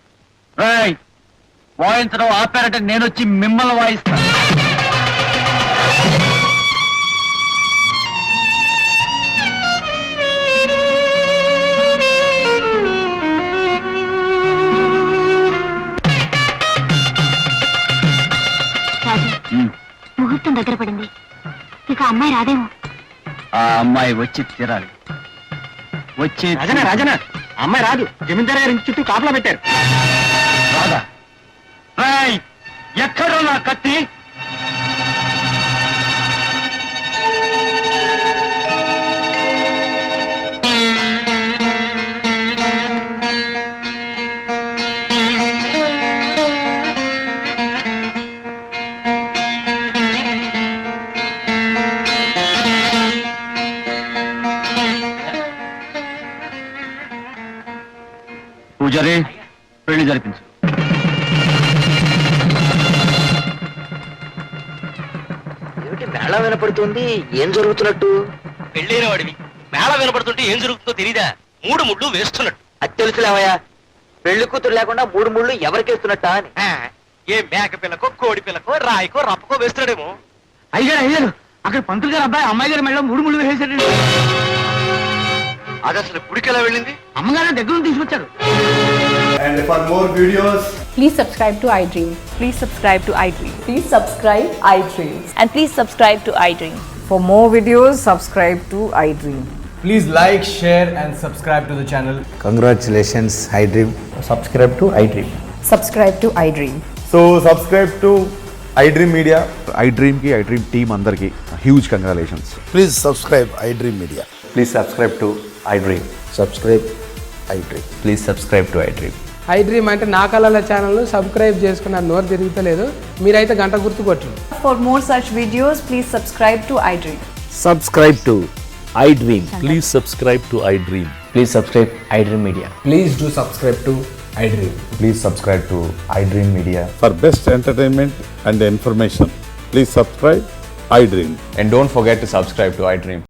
వాయించడం ఆపారంటే నేను వచ్చి మిమ్మల్ని వాయిస్తాను. ముహూర్తం దగ్గర పడింది, ఇక అమ్మాయి రాదేమో. ఆ అమ్మాయి వచ్చి తీరాలి. వచ్చి రాజనా అమ్మాయి రాదు. జమీందారు గారి ఇంటి చుట్టూ కాపలా పెట్టారు. రాదా? రేయ్, ఎక్కడ నా కత్తి? పూజారి, పెళ్లి జరిపించు. ఏమిటి మేళ వినపడుతుంది? ఏం జరుగుతున్నట్టు? పెళ్ళైన వాడివి మేళ వినపడుతుంటే ఏం జరుగుతుందో తెలీదా? 3 ముళ్ళు వేస్తున్నట్టు. అది తెలుసులేవయ్యా. పెళ్లి కూతురు లేకుండా 3 ముళ్ళు ఎవరికేస్తున్నట్టా అని. ఏ మేక పిల్లకో కోడి పిల్లకో రాయికో రప్పకో వేస్తున్నాడేమో. అయ్యారు అక్కడ పంతులు గారు అబ్బాయి అమ్మాయి గారి మెళ్ళలో 3 ముళ్ళు వేసేటండి. అది అసలు గుడికి ఎలా వెళ్ళింది? అమ్మగారు దగ్గర తీసుకొచ్చారు. And for more videos, Please subscribe to iDream. Please subscribe to iDream. Please subscribe iDream. And please subscribe to iDream. For more videos, subscribe to iDream. please like, share and subscribe to the channel. Congratulations, iDream. Subscribe to iDream. Subscribe to iDream. So subscribe to iDream Media. iDream ki iDream team andarki huge congratulations. Please subscribe iDream Media. Please subscribe to iDream. Subscribe iDream. Please subscribe to iDream. iDream అంటే నా కళల ఛానల్ను subscribe చేసుకున్న నోరు తిరుగుతలేదు, మీరైతే గంట గుర్తు కొట్టండి. For more such videos, please subscribe to iDream. Subscribe to iDream. Please subscribe to iDream. Please subscribe iDream Media. Please do subscribe to iDream. Please subscribe to iDream Media. For best entertainment and information, please subscribe iDream. And don't forget to subscribe to iDream.